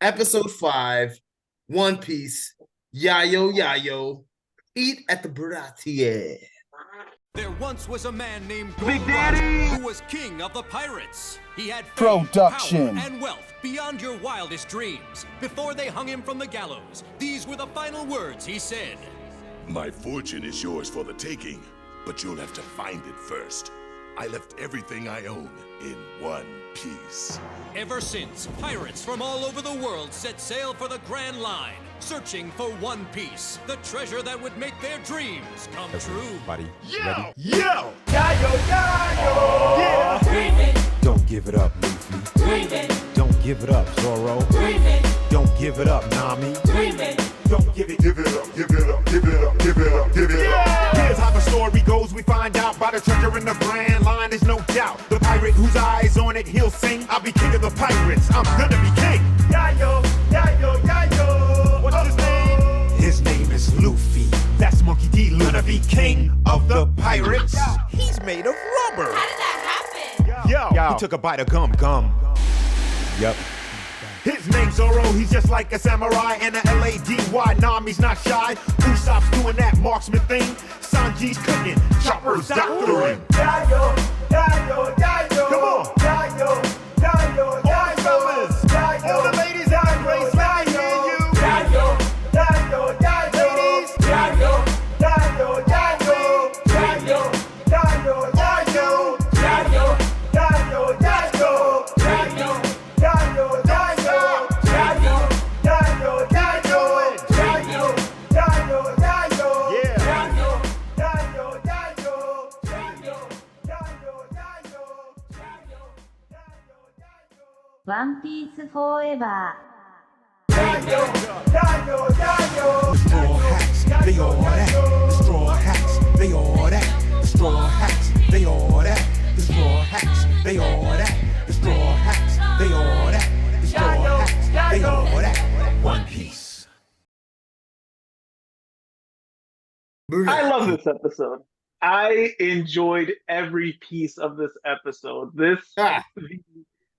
Episode 5, One Piece, Yayo Yayo, eat at the Baratie. There once was a man named Big Daddy, who was king of the pirates. He had fame, Production. power, and wealth beyond your wildest dreams. Before they hung him from the gallows, these were the final words he said. My fortune is yours for the taking, but you'll have to find it first. I left everything I own in one piece. Ever since, pirates from all over the world set sail for the Grand Line, searching for One Piece, the treasure that would make their dreams come true. Buddy, Yo! ready? Yo! Don't give it up, Luffy. Don't give it up, Zoro. Don't give it up, Nami. Don't give it up, give it up, give it up, give it up, give it up. Here's how the story goes. We find out about the treasure in the Grand Line. There's no doubt. The pirate whose eyes on it, he'll sing. I'll be king of the pirates. I'm gonna be king. Yayo, yayo, yayo. What's his name? His name is Luffy. That's Monkey D. Gonna be king of the pirates. He's made of rubber. How did that happen? Yo, he took a bite of gum. Yep. His name's Zoro, he's just like a samurai and a L-A-D-Y. Nami's not shy. Usopp's doing that marksman thing. Sanji's cooking. Chopper's doctoring. Yayo, yayo, yayo. Come on. Yayo, yayo, yayo. All the fellas, all the ladies out in race, let me hear you. Yayo, yayo, yayo. Ladies, yayo, yayo, yayo. Yayo, yayo, yayo. Yayo, yayo, yayo. Yayo, yayo, yayo. One Piece Forever. The straw hats, they all that. The straw hats, they all that. The straw hats, they all that. The straw hats, they all that. The straw hats, they all that. The straw hats, they all that. One Piece. I love this episode. I enjoyed every piece of this episode.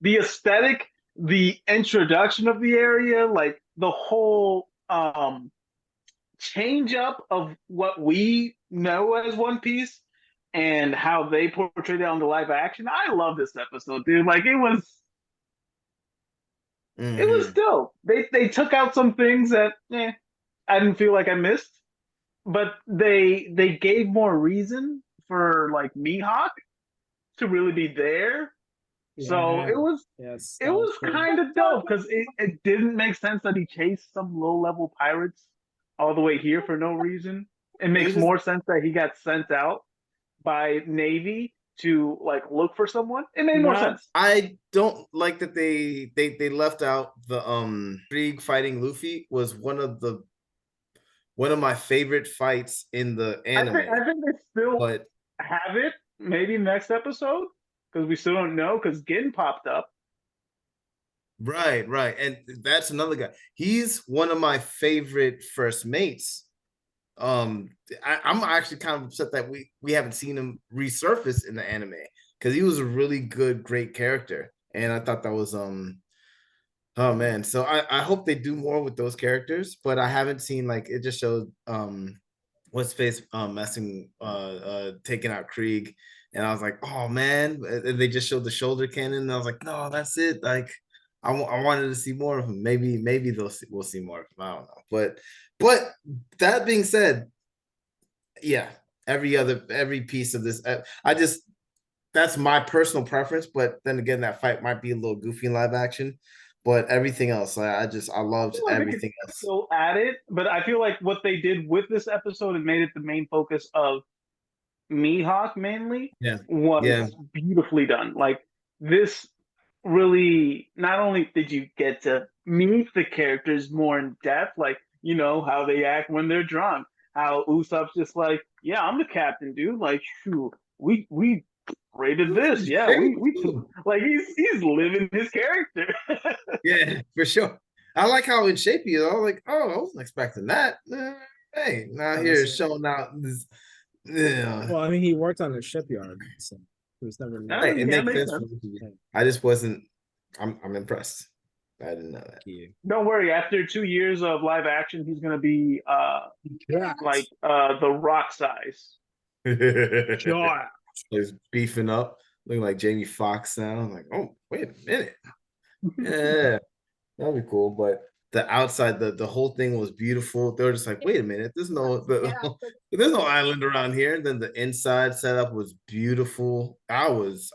The aesthetic, the introduction of the area, like the whole change up of what we know as One Piece and how they portrayed it on the live action. I love this episode, dude. Like it was dope. They took out some things that I didn't feel like I missed, but they gave more reason for like Mihawk to really be there. So it was kind of dope because it didn't make sense that he chased some low-level pirates all the way here for no reason. It makes more sense that he got sent out by Navy to like look for someone. It made more sense. I don't like that they left out the Krieg fighting Luffy was one of my favorite fights in the anime. I think they still have it. Maybe next episode. Because we still don't know, because Gin popped up. Right. And that's another guy. He's one of my favorite first mates. I'm actually kind of upset that we haven't seen him resurface in the anime. Because he was a really great character. And I thought that was oh man. So I hope they do more with those characters, but I haven't seen like it just showed what's face taking out Krieg. And I was like, oh man, and they just showed the shoulder cannon. And I was like, no, that's it. Like, I wanted to see more of him. Maybe we'll see more of him. I don't know. But that being said, yeah, every piece of this, that's my personal preference. But then again, that fight might be a little goofy in live action. But everything else, I loved everything else. Still at it, but I feel like what they did with this episode and made it the main focus of Mihawk mainly was beautifully done. Like this really, not only did you get to meet the characters more in depth, like you know how they act when they're drunk, how Usopp's just like, yeah, I'm the captain, dude. Like, shoot, we rated this, yeah, we like he's living his character. Yeah, for sure. I like how in shape he is. I was like, oh, I wasn't expecting that. Hey, now here's showing out this. Yeah. Well, I mean, he worked on a shipyard, so he was never. It makes sense. I just wasn't. I'm impressed. I didn't know that. Don't worry. After 2 years of live action, he's gonna be Yeah. like the Rock size. Sure. He's beefing up, looking like Jamie Foxx now. I'm like, oh, wait a minute. Yeah, that'd be cool. But the outside, the whole thing was beautiful. They were just like, wait a minute, there's no island around here. And then the inside setup was beautiful. I was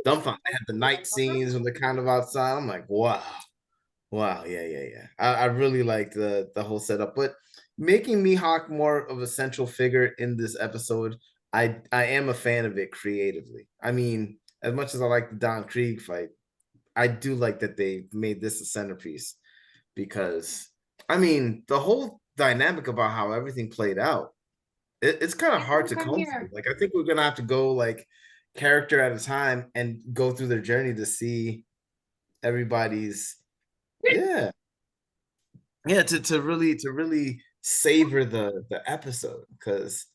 dumbfounded. They had the night scenes when they're kind of outside. I'm like, wow. Wow, yeah. I really liked the whole setup, but making Mihawk more of a central figure in this episode, I am a fan of it creatively. I mean, as much as I like the Don Krieg fight, I do like that they made this a centerpiece because I mean the whole dynamic about how everything played out, it's kind of hard to come through. Like I think we're gonna have to go like character at a time and go through their journey to see everybody's yeah to really savor the episode because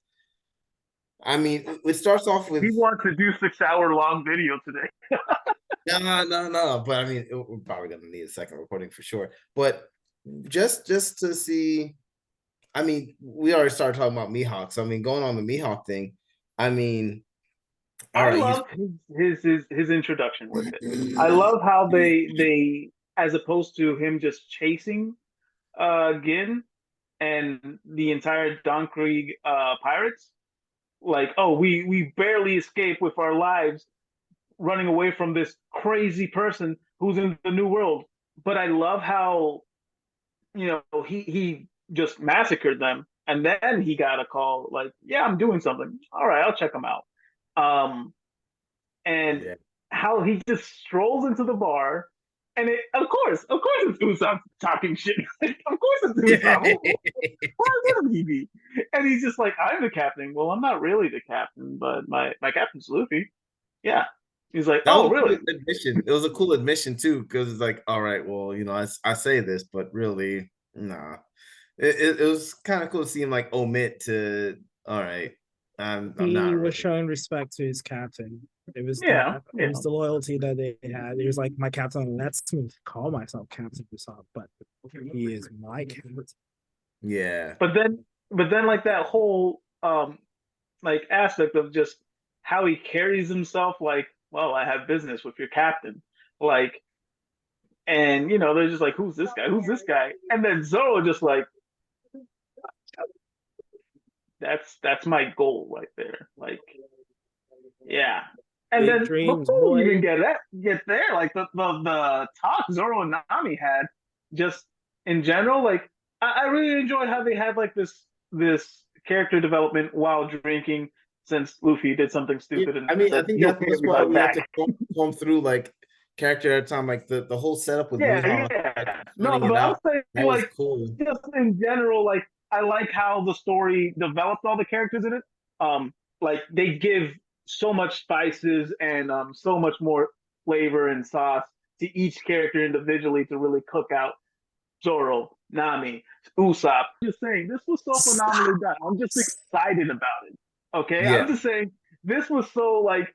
I mean it starts off with He wants to do 6 hour long video today. no but I mean we're probably gonna need a second recording for sure but just to see I mean we already started talking about Mihawk so I mean going on the Mihawk thing I mean all I right love his introduction with it. I love how they as opposed to him just chasing Gin and the entire Don Krieg pirates, like, oh, we barely escape with our lives running away from this crazy person who's in the new world. But I love how, he just massacred them and then he got a call like, yeah, I'm doing something. All right, I'll check him out. And Yeah. how he just strolls into the bar, and of course, it's Usopp talking shit. Of course, it's Usopp. Why wouldn't he be? And he's just like, I'm the captain. Well, I'm not really the captain, but my captain's Luffy. Yeah. He's like, That was oh, a really? cool admission. It was a cool admission too, because it's like, all right, well, I say this, but really, nah. It was kind of cool to see him like omit to, all right, I'm He not was really. showing respect to his captain. It was Yeah, it was the loyalty that they had. He was like, my captain lets me call myself Captain Usopp, but he is my captain. Yeah. But then like that whole like aspect of just how he carries himself, like, well, I have business with your captain, like, and they're just like, who's this guy? Who's this guy? And then Zoro just like, that's my goal right there, like, yeah. And Big then dreams, before we boy. even get there, like the talk Zoro and Nami had, just in general, like I really enjoyed how they had like this character development while drinking, since Luffy did something Yeah, stupid and I mean, I said, think "You'll that's pay that's me why right we have back." to come through like character at a time, like the whole setup with Yeah, Mihawk, yeah. No, finding it but I'm out. saying That was like cool. just in general, like I like how the story developed all the characters in it. Like they give so much spices and so much more flavor and sauce to each character individually to really cook out Zoro, Nami, Usopp. Just saying, this was so phenomenally done. I'm just excited about it. Okay, I'm Yeah. just saying this was so like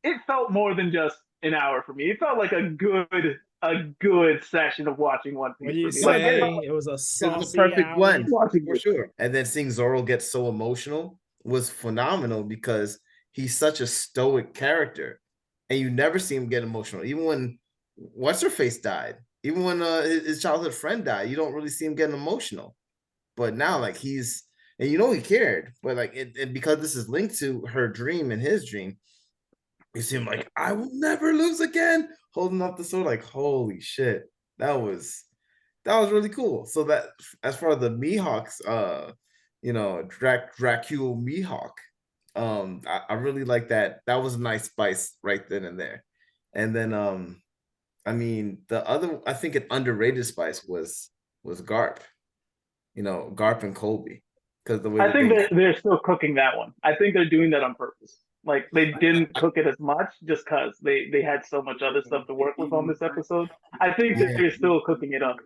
it felt more than just an hour for me. It felt like a good session of watching One What Piece do you for me. Like say? It was a It was the saucy perfect alley. blend watching for it. sure. And then seeing Zoro get so emotional was phenomenal because he's such a stoic character, and you never see him get emotional. Even when what's her face died, even when his childhood friend died, you don't really see him getting emotional. But now, like he's and he cared, but like and because this is linked to her dream and his dream, you see him like I will never lose again, holding up the sword, like holy shit, that was really cool. So that as far as the Mihawks, Dracula Mihawk, I really like that. That was a nice spice right then and there. And then I mean the other I think an underrated spice was Garp. Garp and Colby. Because the way I that think they they're still cooking that one. I think they're doing that on purpose. Like they didn't cook it as much just because they had so much other stuff to work with on this episode. I think yeah. they're still cooking it up.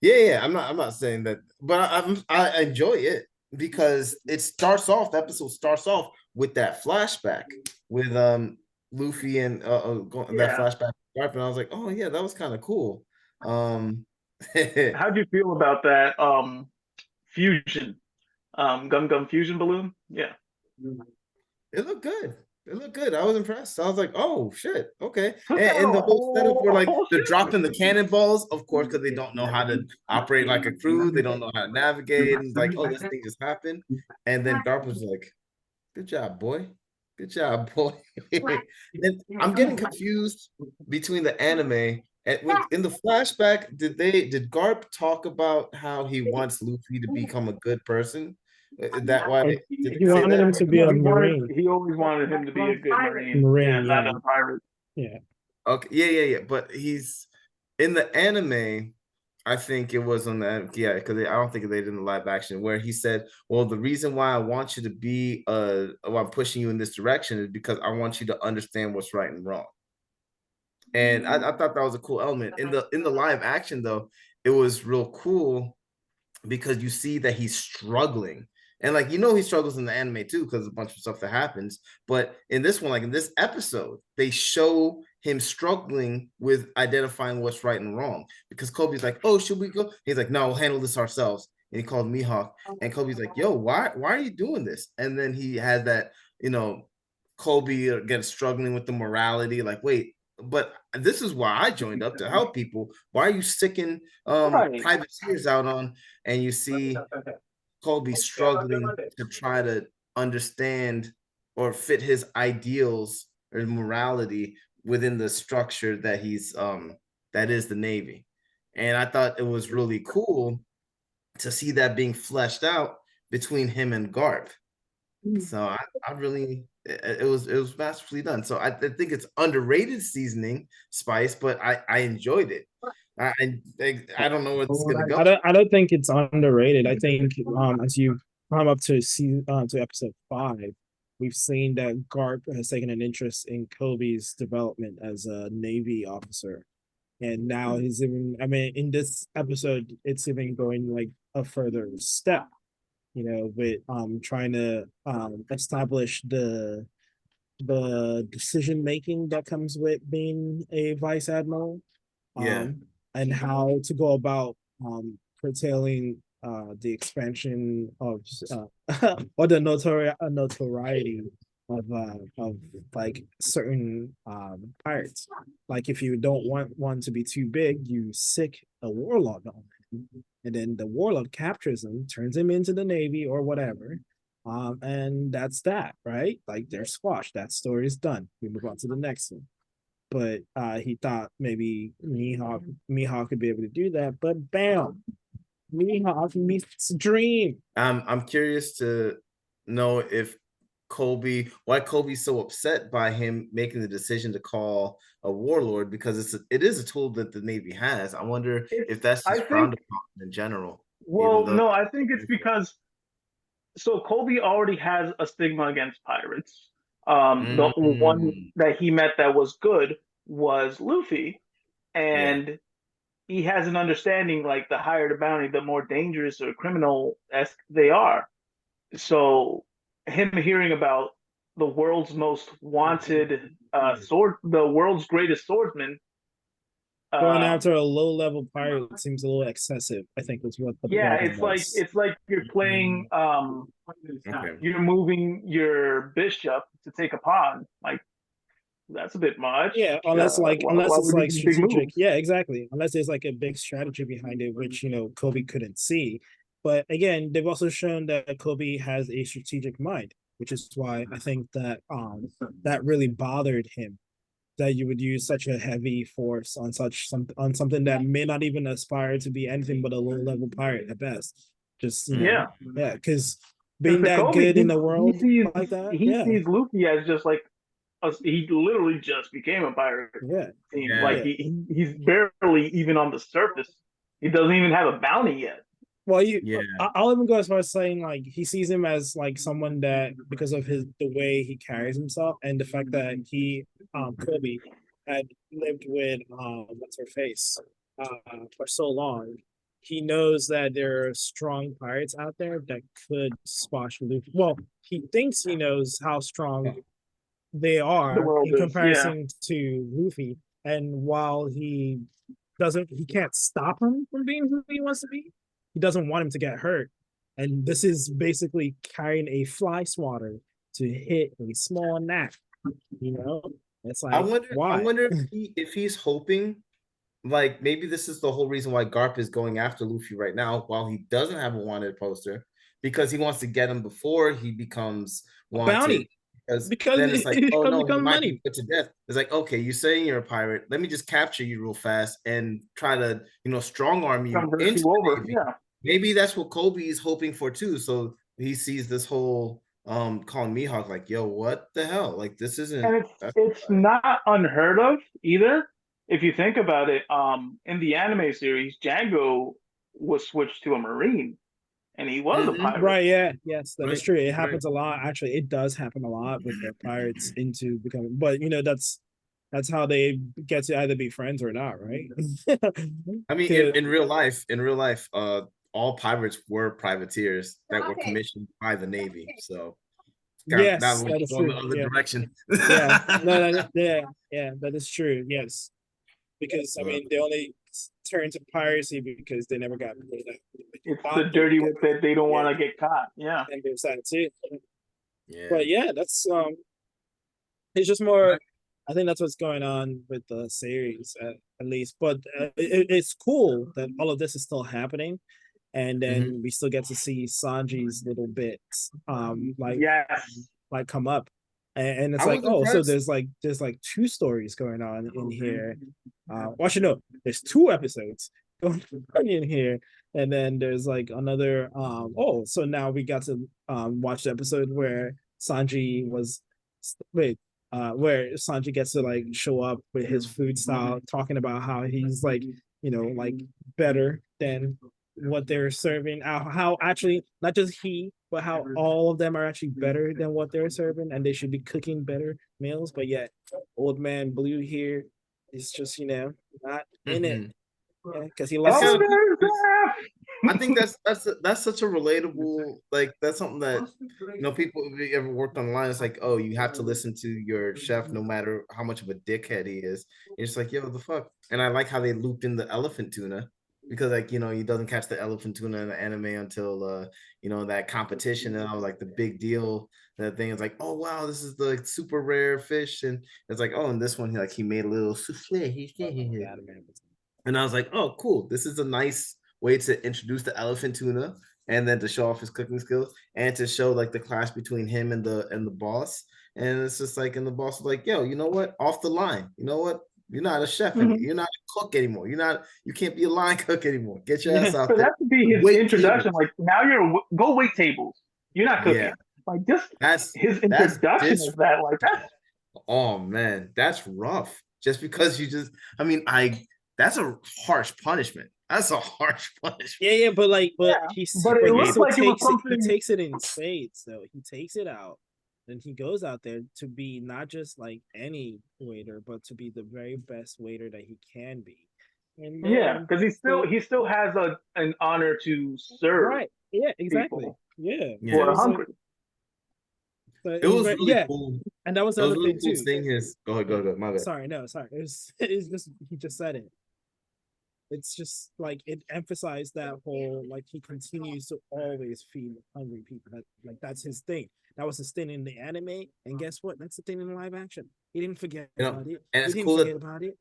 Yeah. I'm not saying that, but I enjoy it because it starts off. The episode starts off with that flashback with Luffy and that Yeah. flashback to Garp, and I was like, oh yeah, that was kind of cool. How'd you feel about that fusion? Gum Gum fusion balloon? Yeah. It looked good. It looked good. I was impressed. I was like, oh shit, okay. Took And, out and the whole setup where a like whole they're ship. dropping the cannonballs, of course, because they don't know how to operate like a crew. They don't know how to navigate. And like, oh, this thing just happened. And then Garp was like, good job, boy. Good job, boy. And I'm getting confused between the anime and in the flashback. Did Garp talk about how he wants Luffy to become a good person? Is that why And did he they say wanted that? him to be a Marine. He always wanted him to be a good Marine. Yeah, Marine, not yeah. a pirate. Yeah. Okay, yeah. But he's in the anime. I think it was on the because I don't think they did in the live action where he said, "Well, the reason why I want you to be why I'm pushing you in this direction is because I want you to understand what's right and wrong." And I thought that was a cool element in the live action though. It was real cool because you see that he's struggling. And like he struggles in the anime too because a bunch of stuff that happens. But in this one, like in this episode, they show him struggling with identifying what's right and wrong. Because Kobe's like, "Oh, should we go?" He's like, "No, we'll handle this ourselves." And he called Mihawk, and Kobe's like, "Yo, why are you doing this?" And then he had that, Kobe again struggling with the morality. Like, wait, but this is why I joined up to help people. Why are you sticking Right. privateers out on? And you see Colby struggling to try to understand or fit his ideals or morality within the structure that is the Navy. And I thought it was really cool to see that being fleshed out between him and Garp. So I really it was masterfully done. So I think it's underrated seasoning spice, but I enjoyed it. I I don't know where it's gonna go. I don't think it's underrated. I think as you come up to to episode 5, we've seen that Garp has taken an interest in Kobe's development as a Navy officer. And now he's even, I mean, in this episode, it's even going like a further step, with trying to establish the decision making that comes with being a vice admiral, Yeah. and how to go about curtailing the expansion of or the notoriety of like certain pirates. Like if you don't want one to be too big, you sick a warlord on him, and then the warlord captures him, turns him into the navy or whatever. And that's that, right? Like they're squashed. That story is done. We move on to the next one. But he thought maybe Mihawk could be able to do that, but bam, Mihawk meets Dream. I'm curious to know if why Colby's so upset by him making the decision to call a warlord because it is a tool that the Navy has. I wonder if that's I just frowned think. upon in general, even Well, though. no, I think it's because Colby already has a stigma against pirates. The one Mm, that he met that was good was Luffy, yeah, and he has an understanding like the higher the bounty, the more dangerous or criminal esque they are. So him hearing about the world's most wanted the world's greatest swordsman. Going Um, after a low level pirate seems a little excessive, I think was what the yeah, problem was. it's like you're playing okay, you're moving your bishop to take a pawn. Like that's a bit much. Yeah, unless Why it's would you like do big strategic. moves? Yeah, exactly. Unless there's like a big strategy behind it, which Kobe couldn't see. But again, they've also shown that Kobe has a strategic mind, which is why I think that that really bothered him, that you would use such a heavy force on something that may not even aspire to be anything but a low level pirate at best. Just Yeah, yeah, because because being to that Kobe, good in the world like that, he yeah, sees Luffy as just like he literally just became a pirate. yeah, Seems yeah, like yeah. he's barely even on the surface. He doesn't even have a bounty yet. Well, yeah, I'll even go as far as saying like he sees him as like someone that because of the way he carries himself and the fact that he Kobe had lived with what's her face for so long, he knows that there are strong pirates out there that could squash Luffy. Well, he thinks he knows how strong they The are world in is, yeah. comparison to Luffy. And while he can't stop him from being who he wants to be. He doesn't want him to get hurt. And this is basically carrying a fly swatter to hit a small gnat. You know, it's I like wonder. I why? wonder if he's hoping, like maybe this is the whole reason why Garp is going after Luffy right now, while he doesn't have a wanted poster, because he wants to get him before he becomes A wanted. bounty Because because then it's like, it oh comes no, he become might be money. put to death. It's like, okay, you're saying you're a pirate. Let me just capture you real fast and try to, strong arm you Convert into you the over. Navy. Yeah. Maybe that's what Kobe is hoping for too. So he sees this whole calling Mihawk like, yo, what the hell? Like this isn't And it's not unheard of either. If you think about it, in the anime series, Django was switched to a Marine and he was a Mhm. pirate. Right, yeah, yes, that is Right, true. It right. happens a lot. Actually, it does happen a lot with the pirates into becoming, but that's how they get to either be friends or not, right? I mean, in, 'Cause- in real life, all pirates were privateers that were commissioned by the Navy. So that yes, was that is going the true. other Yeah, direction. yeah, no, yeah, yeah, that is true. Yes, because I Uh, mean, they only turned to piracy because they never got It's the caught. They dirty got, work that they don't yeah, want to get caught. Yeah. and there's that too. yeah. But yeah, that's it's just more. I think that's what's going on with the series, at least. But it's cool that all of this is still happening, and Mhm. then we still get to see Sanji's little bits, Yes. like come up, and it's I like, was oh, so impressed. there's like two stories going on in here. Well, actually, no, there's two episodes going on in here, and then there's like another. Oh, so now we got to watch the episode where Sanji was wait where Sanji gets to like show up with his food style, talking about how he's like, like better than what they're serving. How actually not just he, but how all of them are actually better than what they're serving, and they should be cooking better meals. But yet, old man Blue here is just not in it, Mhm. because he It's lost his. kind of Others I think that's such a relatable, like that's something that people, if you ever worked online, it's like, oh, you have to listen to your chef no matter how much of a dickhead he is. It's like, yo, the fuck. And I like how they looped in the elephant tuna, because like he doesn't catch the elephant tuna in the anime until that competition, and I was like the big deal. That thing is like, oh wow, this is the like, super rare fish, and it's like, oh, and this one he made a little souffle. And I was like, oh, cool. This is a nice way to introduce the elephant tuna, and then to show off his cooking skills, and to show like the clash between him and the boss. And it's just like, and the boss was like, yo, you know what? Off the line. You know what? You're not a chef anymore. You're not a cook anymore. You can't be a line cook anymore. Get your ass out for there. that to be his Wait introduction, tables. like now go wait tables. You're not Yeah. cooking. Like just That's his that's introduction this is that like that's oh man, that's rough. Just because I mean, that's a harsh punishment. That's a harsh punishment. Yeah, but yeah. he But it but he looked still like it was takes it. He something. takes it in spades, though. He takes it out, and he goes out there to be not just like any waiter, but to be the very best waiter that he can be. And Yeah, then because so he still has an honor to serve right, yeah, exactly, people yeah. who Yeah. So are it's like, hungry. so It it was was very, really yeah, cool. and that was It the was other really thing cool too. seeing his. Go Yeah, ahead, my bad. sorry, no, sorry. It's just he just said it. It's just like it emphasized that whole like he continues to always feed hungry people. Like that's his thing. That was his thing in the anime, and guess what? That's the thing in live action. He didn't forget about it. And He it's didn't cool forget that about it.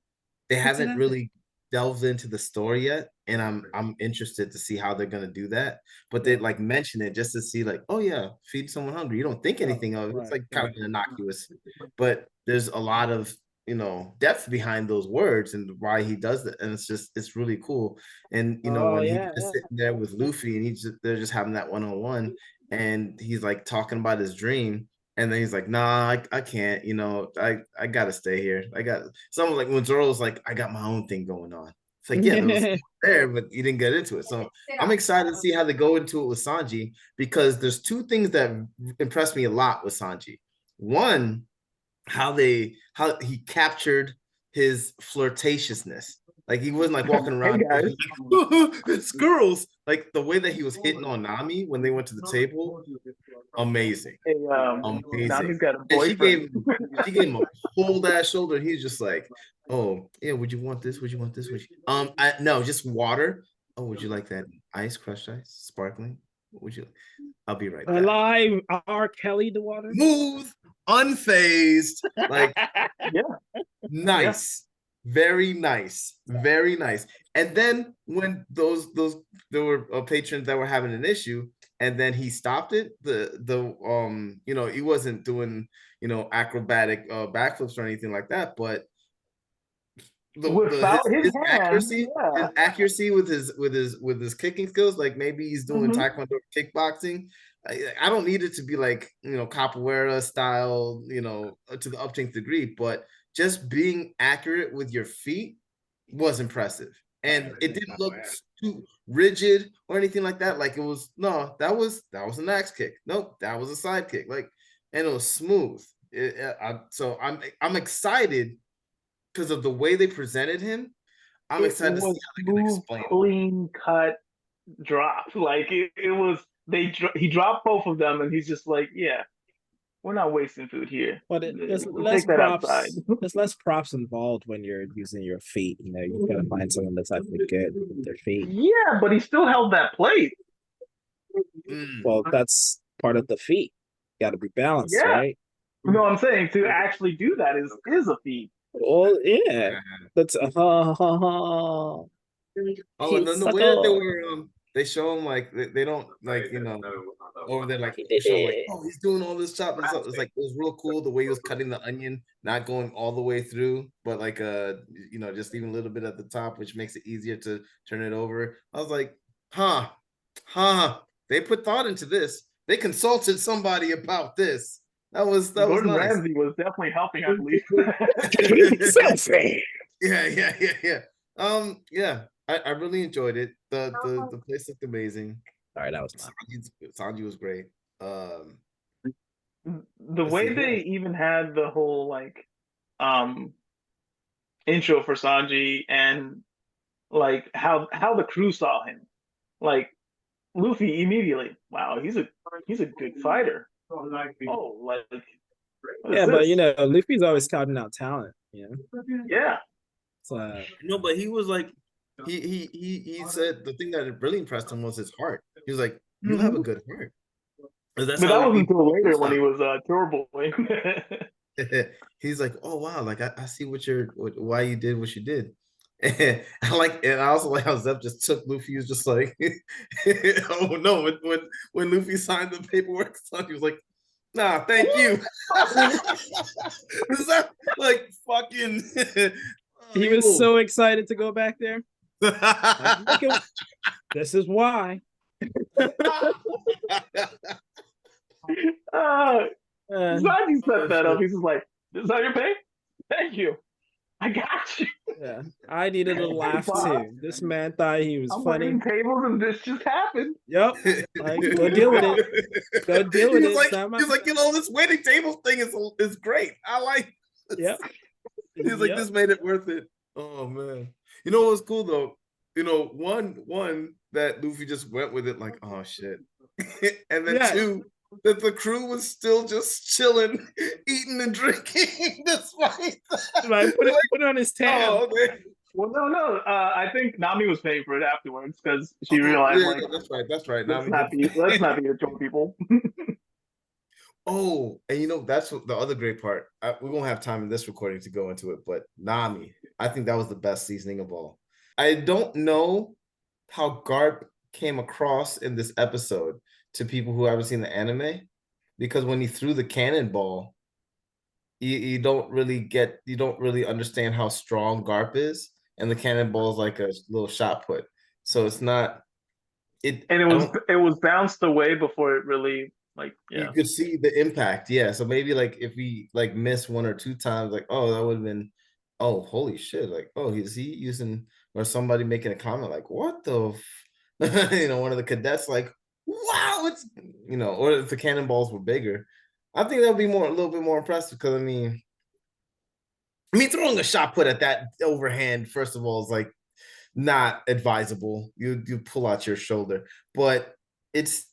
they Puts it haven't out there. really delved into the story yet, and I'm interested to see how they're gonna do that. But they Yeah. like mention it just to see like, oh yeah, feed someone hungry. You don't think Oh, anything of it. It's right, like kind right. of innocuous, but there's a lot of depth behind those words and why he does that, and it's really cool. And Oh when he's yeah, just yeah. sitting there with Luffy, and they're just having that one-on-one, and he's like talking about his dream. And then he's like, nah, I can't, I gotta stay here. I got someone like when Zoro's like, I got my own thing going on. It's like, yeah, there was there, but you didn't get into it. So I'm excited to see how they go into it with Sanji, because there's two things that impressed me a lot with Sanji. One, how he captured his flirtatiousness. Like he wasn't like walking Hey around guys. it's girls. Like the way that he was hitting on Nami when they went to the table, amazing. Hey, Amazing. Nami's got a And boyfriend. she gave him a cold ass shoulder, and he's just like, oh yeah, would you want this? Would you want this? Would you I no, just water. Oh, would you like that ice, crushed ice, sparkling? What would you I'll be right back. Alive, R. Kelly the water. Smooth, unfazed, like Yeah. nice. Very nice, very nice. And then when those there were patrons that were having an issue, and then he stopped it. You know, he wasn't doing acrobatic backflips or anything like that, but Without his hand, his accuracy with his kicking skills, like maybe he's doing taekwondo or kickboxing. I don't need it to be like capoeira style, to the upteenth degree, but just being accurate with your feet was impressive, and it didn't look too rigid or anything like that. Like it was that was an axe kick. Nope, that was a side kick. Like, and it was smooth. So I'm excited because of the way they presented him. I'm excited to see how they can explain it. Clean cut drop. Like it was. He dropped both of them, and he's just like, yeah, we're not wasting food here. But there's We'll less take that outside. props. There's less props involved when you're using your feet. You know, you gotta find someone that's actually good with their feet. Yeah, but he still held that plate. Well, that's part of the feat. Got to be balanced, Yeah. right? No, I'm saying to actually do that is a feat. Well, yeah. That's Oh, and then the way that they were, they show him like they don't like over there like they show him like, oh, he's doing all this chop and stuff. It's like it was real cool the way he was cutting the onion, not going all the way through, but like just even a little bit at the top, which makes it easier to turn it over. I was like, huh, they put thought into this. They consulted somebody about this. That was Gordon nice. Ramsay was definitely helping, I believe. Yeah. Yeah. I really enjoyed it. The place looked amazing. All right, that was fun. Sanji was great. The way they even had the whole like intro for Sanji, and like how the crew saw him. Like Luffy immediately, wow, he's a good fighter. Oh, like Yeah, but Luffy's always scouting out talent. Yeah. So no, but he was like, he said the thing that really impressed him was his heart. He was like, you have a good heart. But that wasn't until later when he was Tour Boy. He's like, oh wow, like I see why you did what you did. And I also like how Zep just took Luffy. He was just like, oh no, when Luffy signed the paperwork, he was like, nah, thank you. Is that like fucking? he was so excited to go back there. This is why. Sanji set that up. He's just like, "This is how you pay? Thank you. I got you." Yeah, I needed a laugh too. This man thought he was funny. I'm tables and this just happened. Yep. Like, go deal with it. Go deal with it. He's like, this waiting tables thing is great. I like. Yep. He's like, this made it worth it. Oh man. You know what was cool though? One that Luffy just went with it like, oh shit. And then two, that the crew was still just chilling, eating and drinking despite that. Right, put it on his tab. Oh, well, no. I think Nami was paying for it afterwards because she realized, that's right. Let's not be the troll people. Oh, and that's the other great part. We won't have time in this recording to go into it, but Nami, I think that was the best seasoning of all. I don't know how Garp came across in this episode to people who haven't seen the anime, because when he threw the cannonball, you don't really understand how strong Garp is, and the cannonball is like a little shot put, so it's not it. And it was bounced away before it really. Like, yeah. You could see the impact, yeah. So maybe like if we like miss one or two times, like, oh, that would have been, oh, holy shit, like, oh, is he using, or somebody making a comment like, what the, one of the cadets like, wow, it's, or if the cannonballs were bigger, I think that would be a little bit more impressive, because I mean, I mean, throwing a shot put at that overhand, first of all, is like not advisable. You pull out your shoulder, but it's.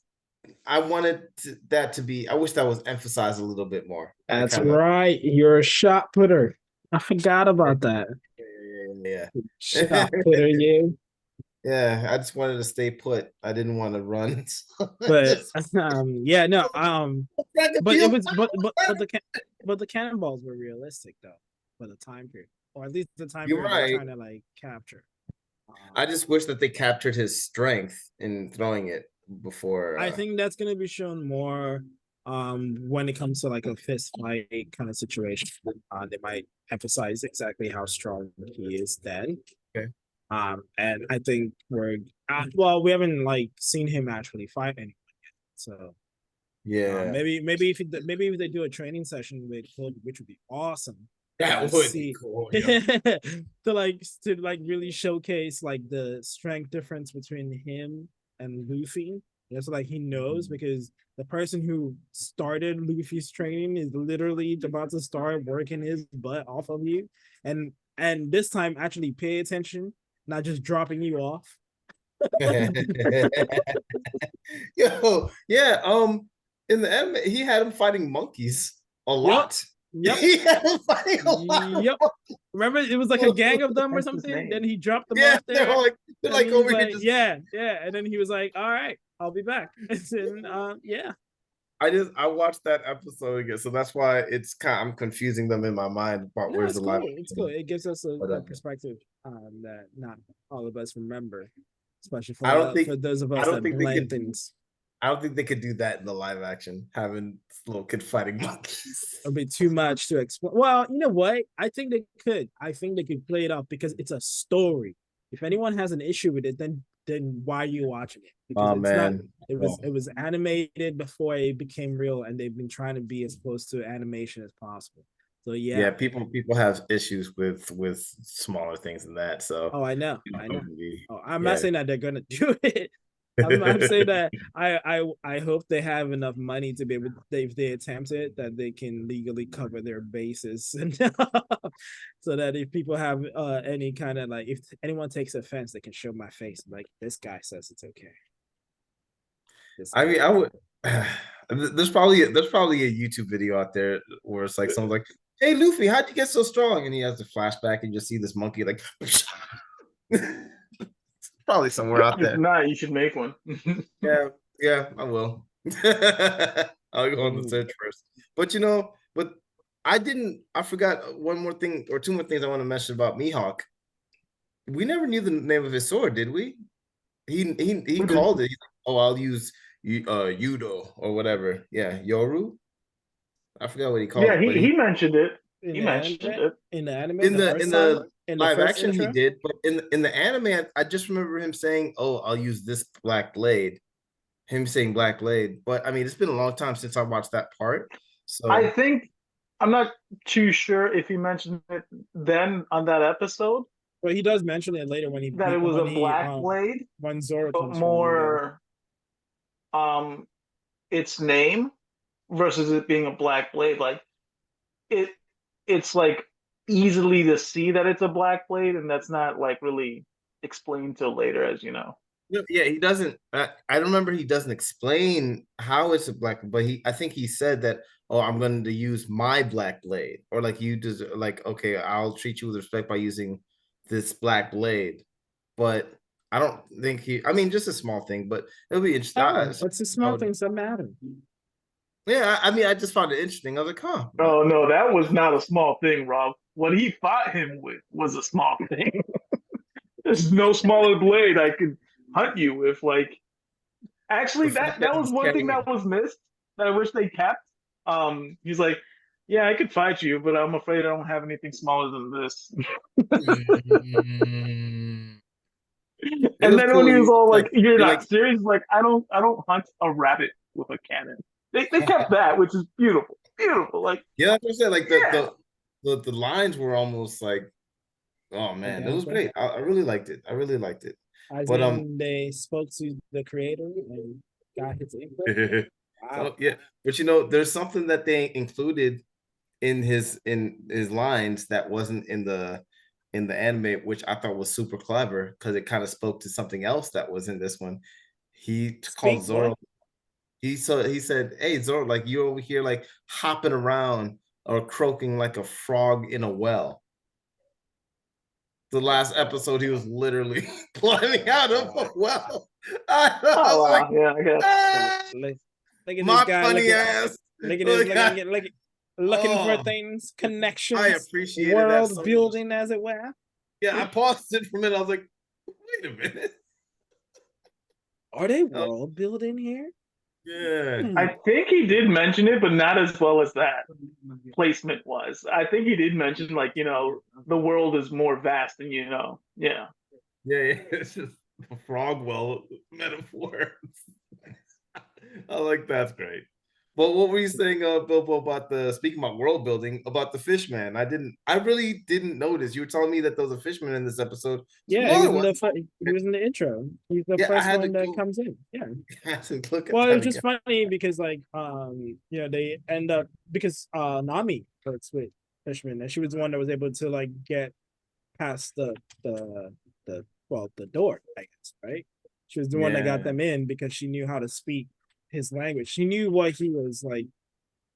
I wanted that to be. I wish that was emphasized a little bit more. I That's kind of. right. You're a shot putter. I forgot about that. Yeah, Shot putter, you. yeah. I just wanted to stay put. I didn't want to run. But Just yeah, no, track and but it field. was but the cannonballs were realistic though for the time period, or at least the time You're period they're right. trying to like capture. I just wish that they captured his strength in throwing it before. I think that's gonna be shown more when it comes to like a fist fight kind of situation. They might emphasize exactly how strong he is then. Okay. And I think well, we haven't like seen him actually fight anyone yet, so Yeah, maybe if they do a training session with Hood, which would be awesome. that would be See cool. Yeah. to like really showcase like the strength difference between him and Luffy. Just like he knows because the person who started Luffy's training is literally about to start working his butt off of you, and this time actually pay attention, not just dropping you off. Yo, yeah. In the anime, he had him fighting monkeys a Yep. lot. Yep. He had him fighting a lot. Yep. Remember, it was like a gang of them or That's his something. name. Then he dropped them Yeah, off there. they're And like he's over here like, just. yeah. And then he was like, all right, I'll be back. And yeah. I watched that episode again, so that's why I'm confusing them in my mind about No, where's it's the live. cool. It's cool. It gives us But, a perspective that not all of us remember, especially I don't think for those of I us don't that think they blend could. things. I don't think they could do that in the live action, having little kid fighting monkeys. It'll be too much to explain. Well, you know what? I think they could. I think they could play it up because it's a story. If anyone has an issue with it, then why are you watching it? Because Oh it's not. man, It was animated before it became real, and they've been trying to be as close to animation as possible. So yeah. yeah. People have issues with smaller things than that. So Oh, I know. I know. Oh, I'm not yeah. saying that they're gonna do it. I'm saying that I hope they have enough money to be able, if they attempt it, that they can legally cover their bases, and so that if people have any kind of like, if anyone takes offense, they can show my face. Like, this guy says it's okay. I mean, I would. There's probably a YouTube video out there where it's like someone's like, "Hey, Luffy, how'd you get so strong?" And he has a flashback, and you just see this monkey like. Probably somewhere out If there. not, you should make one. Yeah, I will. I'll go on the search first. But I forgot one more thing or two more things I want to mention about Mihawk. We never knew the name of his sword, did we? He called it. Oh, I'll use Yudo or whatever. Yeah, Yoru. I forgot what he called Yeah, it, but he mentioned it. In He the mentioned anime, it. in the anime, in the the first in time, the in the live first action he intro. did, but in the anime, I just remember him saying, "Oh, I'll use this black blade." Him saying black blade, but I mean, it's been a long time since I watched that part. I So think I'm not too sure if he mentioned it then on that episode But he does mention it later when that it was a black blade, when Zoro but comes from Ringo. more its name versus it being a black blade. Like it it's like easily to see that it's a black blade, and that's not like really explained till later, as you know. yeah, he doesn't. I don't remember. He doesn't explain how it's a black, but I think he said that. Oh, I'm going to use my black blade, or like you just like, okay, I'll treat you with respect by using this black blade. But I don't think he. I mean, just a small thing, but it'll be interesting. Oh, it's the small things that matter. Yeah, I mean, I just found it interesting. I was like, huh. Oh no, that was not a small thing, Rob. What he fought him with was a small thing. There's no smaller blade I could hunt you with. Like, actually, The fact that was he's one thing carrying that was missed that I wish they kept. He's like, yeah, I could fight you, but I'm afraid I don't have anything smaller than this. It And was then when cool. he was all like, "You're You're not like, serious," like, I don't hunt a rabbit with a cannon. They kept that, which is beautiful, beautiful. Like, yeah, like I said, like yeah, the lines were almost like, oh man, it was Okay. great. I really liked it. I really liked it. As But in, they spoke to the creator and got his input. Wow. so yeah, but there's something that they included in his lines that wasn't in the anime, which I thought was super clever because it kind of spoke to something else that was in this one. He called Speak, boy. Zoro. He said, "Hey Zoro, like you over here like hopping around or croaking like a frog in a well." The last episode, he was literally climbing out of a well. I Oh was like, wow, yeah, I guess. ah, Look at this my guy. funny ass. Look at this. Look, Looking for oh, things, I connections, appreciated that world so much. building, as it were. Yeah, I paused it for a minute. I was like, wait a minute. Are they Oh, world building here? yeah. I think he did mention it, but not as well as that placement was. I think he did mention like, the world is more vast than you know. Yeah. Yeah, yeah. It's just a frog well metaphor. I like that's great. But what were you saying, Bilbo, about speaking about world building, about the fishman? I really didn't notice. You were telling me that there was a fishman in this episode. Yeah, Smaller one. he was in the intro. He's the Yeah, I first had to one that go comes in. Yeah. I had to look at Well, it that was just again. funny because like they end up because Nami works with Fishman and she was the one that was able to like get past the door, I guess, right? She was the one that got Yeah. them in because she knew how to speak his language. She knew what he was like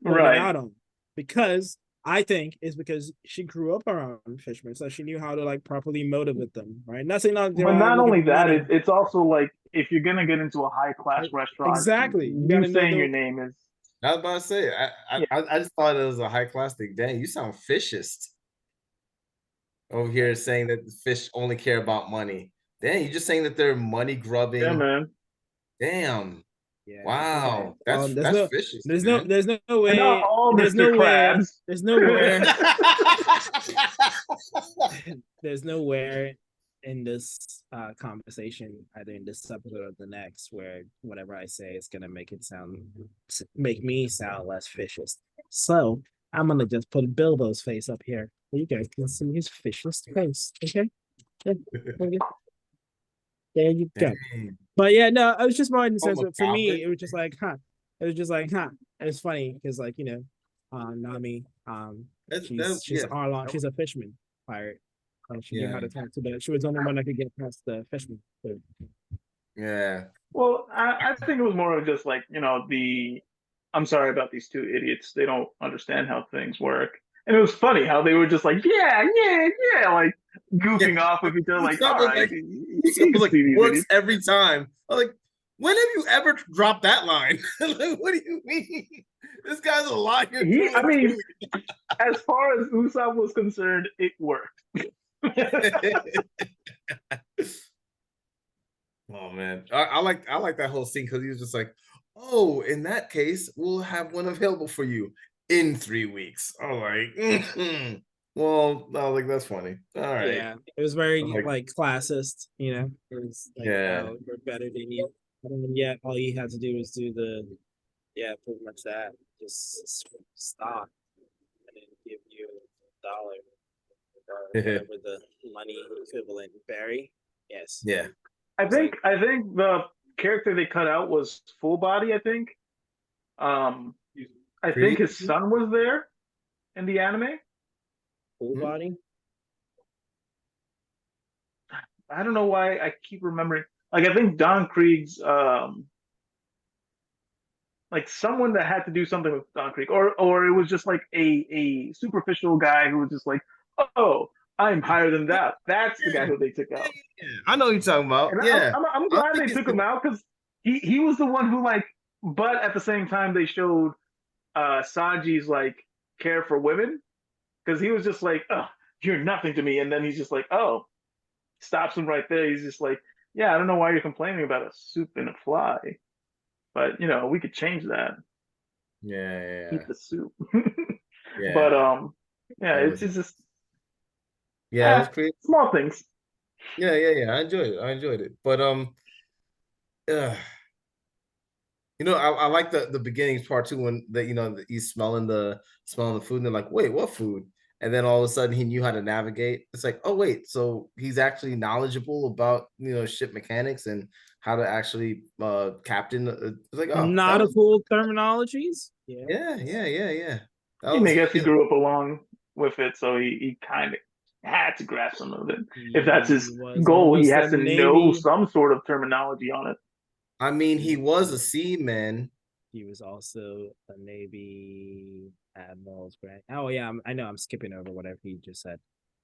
holding Right. out on. Because I think is because she grew up around fishermen, so she knew how to like properly motivate them, right? Not saying not they're But all not looking only for that, money. it's also like if you're gonna get into a high class restaurant, Exactly. You you gotta know saying your the name is I was about to say, yeah. I just thought it was a high class thing. Dang, you sound fishist over here saying that the fish only care about money. Dang, you just saying that they're money Yeah, grubbing. man. Damn. yeah. Wow. There's That's no vicious, there's no man. there's no And not way all Mr. Krabs. there's nowhere there's nowhere in this conversation, either in this episode or the next, where whatever I say is gonna make me sound less vicious. So I'm gonna just put Bilbo's face up here so you guys can see his vicious face. Okay? Okay. There you go. Dang. But yeah, no, I was just more in the Oh, sense that for me, McGoffin. it was just like, huh. It was just like, huh. And it's funny because like, Nami, she's Yeah. Arlong, she's a fisherman pirate. She knew how Yeah. to talk to the she was the only one that could get past the fisherman. So, Yeah. Well, I think it was more of just like, I'm sorry about these two idiots. They don't understand how things work. And it was funny how they were just like, yeah, yeah, yeah, like Yeah. goofing off with each other, like, Usopp all was right, like, you Usopp can was like, see these works idiots. every time. I was like, when have you ever dropped that line? Like, what do you mean? This guy's a liar through I and mean, through. as far as Usopp was concerned, it worked. Oh man, I like that whole scene because he was just like, "Oh, in that case, we'll have one available for you in 3 weeks." Oh, like, well, no, like that's funny. All right, yeah, it was very I'm like, like classist, It was like, yeah, oh, we're better than you. And yet all you had to do was do pretty much that. Just stop and then give you $1 or whatever the money equivalent. Barry, yes. yeah. I think the character they cut out was full body. I think. I think his Creed? son was there in the anime. Full Hmm? body. I don't know why I keep remembering. Like I think Don Krieg's like someone that had to do something with Don Krieg, or it was just like a superficial guy who was just like, oh, I'm higher than that. That's the guy who they took out. Yeah, I know what you're talking about. And Yeah, I'm I glad think they it's took him out because he was the one who like, but at the same time they showed Sanji's like care for women because he was just like, oh, you're nothing to me, and then he's just like, oh, stops him right there. He's just like, yeah, I don't know why you're complaining about a soup and a fly, but we could change that. yeah, Eat the soup. But yeah. yeah, That it's was just yeah, it was crazy. small things. Yeah, yeah, yeah. I enjoyed it. But uh, I like the beginnings part too when he's smelling the food and they're like, wait, what food? And then all of a sudden he knew how to navigate. It's like, oh wait, so he's actually knowledgeable about ship mechanics and how to actually captain. It's like, oh, that was Nautical terminologies. Yeah. yeah, yeah, yeah, yeah. That I was, guess he grew up along with it, so he kind of had to grasp some of it. If that's He his was goal, he almost has a to know Navy. some sort of terminology on it. I mean, he was a He seaman. he was also a Navy admiral's grand. Oh yeah, I know. I'm skipping over whatever he just said.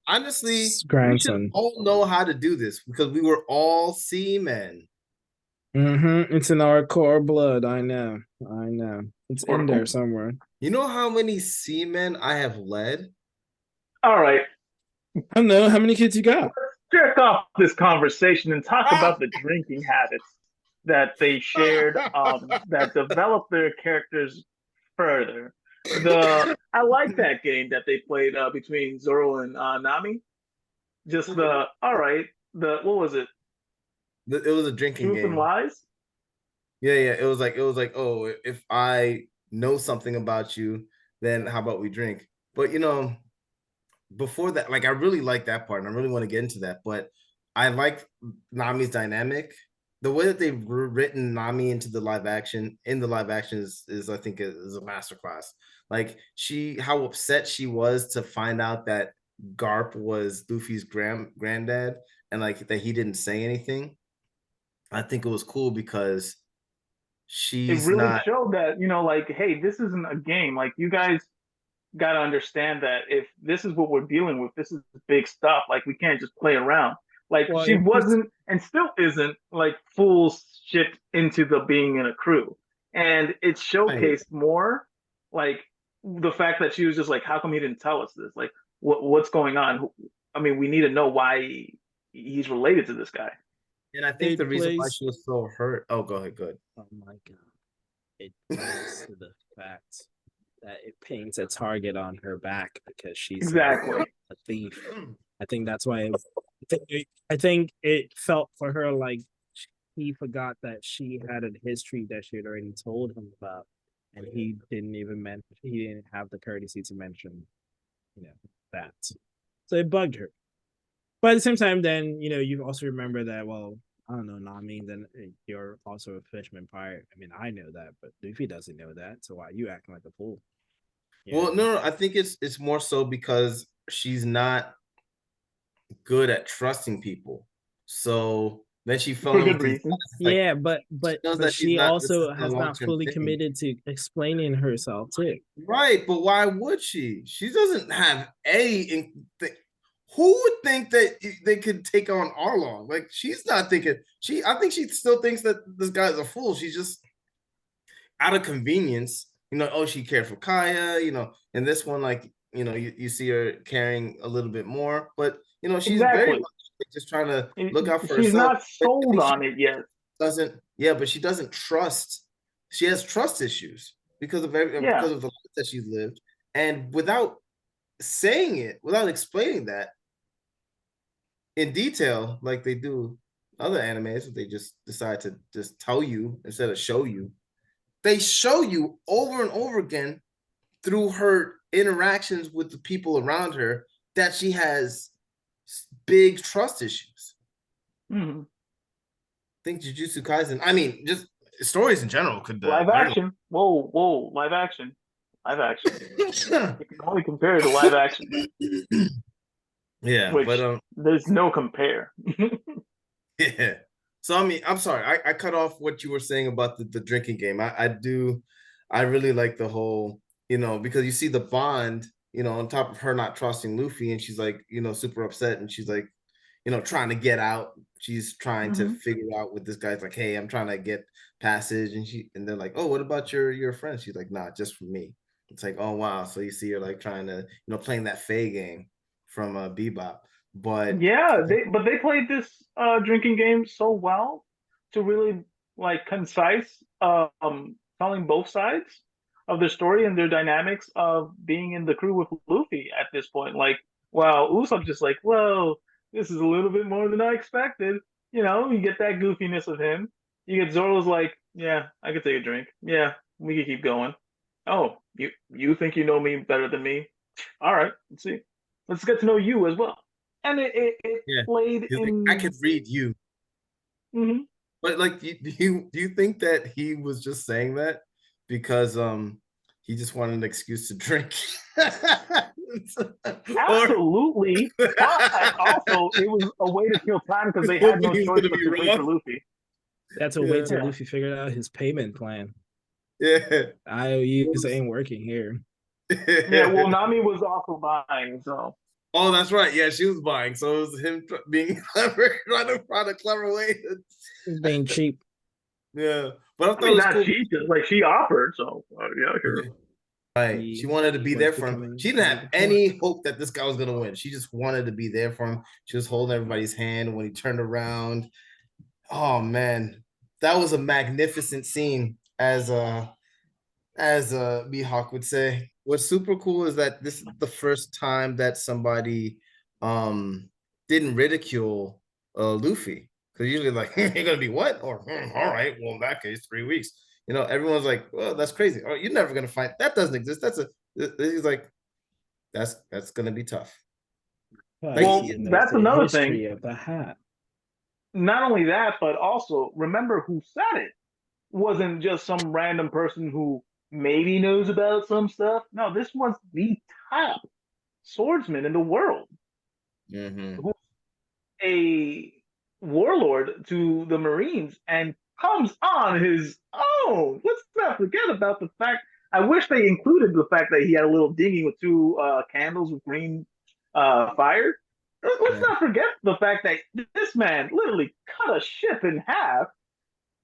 Honestly, we should Grandson. all know how to do this because we were all seamen. It's in our core blood. I know. I know. It's in there somewhere. You know how many seamen I have led? All right, I don't know. How many kids you got? jerk off this conversation and talk about the drinking habits that they shared that developed their characters further. I like that game that they played between Zoro and Nami. Just the all right, the what was it? It was a drinking Truth and game. lies. Yeah, yeah. It was like, oh, if I know something about you, then how about we drink? But before that, like I really like that part, and I really want to get into that. But I like Nami's dynamic. The way that they've written Nami into the live action in the live action is I think is a masterclass. Like how upset she was to find out that Garp was Luffy's granddad, and like that he didn't say anything. I think it was cool because It she's really not showed that like, hey, this isn't a game. Like, you guys got to understand that if this is what we're dealing with, this is big stuff. Like, we can't just play around. Like, Well, she wasn't and still isn't like full shit into the being in a crew. And it right. showcased more like the fact that she was just like, how come he didn't tell us this? Like, what's going on? I mean, we need to know why he's related to this guy. And I think the it reason why plays. she was so hurt. Oh, go ahead, good. Oh my god! It plays to the fact that it paints a target on her back because she's Exactly. a thief. I think that's why. I think it felt for her like he forgot that she had a history that she had already told him about, and he didn't even mention. He didn't have the courtesy to mention, that. So it bugged her. But at the same time, then you also remember that. Well, I don't know, Nami. Then you're also a fisherman pirate. I mean, I know that, but Luffy doesn't know that. So why are you acting like a fool? Well, no, I think it's more so because she's not good at trusting people. So then she fell For in with good these reason. guys. It's like Yeah, she but knows but that she's she not. This also isn't a has long not term fully thing, committed to explaining herself too. right? But why would she? She doesn't have who would think that they could take on Arlong? Like she's not thinking. I think she still thinks that this guy's a fool. She's just out of convenience, oh, she cared for Kaya, and this one, like, you see her caring a little bit more, but she's very Exactly. much just trying to look out for She's herself. not But I sold think she on it yet. doesn't, yeah, but she doesn't trust. She has trust issues Yeah. because of the life that she's lived, and without saying it, without explaining that in detail, like they do other animes, they just decide to just tell you instead of show you. They show you over and over again through her interactions with the people around her that she has big trust issues. Mm-hmm. I think Jujutsu Kaisen, I mean, just stories in general could Live very action. Whoa, live action. Live action. You can only compare to live action, yeah, but which there's no compare. yeah. So I mean, I'm sorry, I cut off what you were saying about the drinking game. I really like the whole, because you see the bond, on top of her not trusting Luffy, and she's like, super upset, and she's like, trying to get out. She's trying to Mm-hmm. figure out with this guy's like, hey, I'm trying to get passage, and they're like, oh, what about your friend? She's like, nah, just for me. It's like, oh wow. So you see her like trying to, playing that Faye game from Bebop, but Yeah, they played this drinking game so well to really like concise telling both sides of the story and their dynamics of being in the crew with Luffy at this point. Like, wow, Usopp's just like, whoa, this is a little bit more than I expected. You get that goofiness of him. You get Zoro's like, yeah, I could take a drink. Yeah, we could keep going. Oh, you think you know me better than me? All right, let's see. Let's get to know you as well. And it yeah, played he's like, I in. could read you. Mhm. But like, do you think that he was just saying that because He just wanted an excuse to drink. Or Absolutely. But also, it was a way to kill time because they had hoping no he was choice gonna but be to wait for wrong. Luffy. That's a wait Yeah. till Yeah. Luffy figured out his payment plan. Yeah. IOUs ain't working here. Yeah, well, Nami was also buying, so Oh, that's right. Yeah, she was buying. So it was him being clever, trying to find a clever way. Being cheap. Yeah. But I I thought it mean, was not cool. cheap, just like she offered, so yeah, sure. Right. She He wanted to be was there for him. becoming She didn't have overpowered. any hope that this guy was gonna win. She just wanted to be there for him. She was holding everybody's hand when he turned around. Oh man, that was a magnificent scene, as Mihawk would say. What's super cool is that this is the first time that somebody didn't ridicule Luffy. Because usually like you're gonna be what? Or all right, well in that case, 3 weeks. You know, everyone's like, well, that's crazy. Oh, you're never gonna fight. That doesn't exist. He's like, that's gonna be tough. Like Well, And there's that's the another thing. history of the hat. Not only that, but also remember who said it wasn't just some random person who maybe knows about some stuff. No, this was the top swordsman in the world, Mhm. who's a warlord to the Marines and comes on his own. Let's not forget about the fact. I wish they included the fact that he had a little dinghy with two candles with green fire. Let's Yeah. not forget the fact that this man literally cut a ship in half.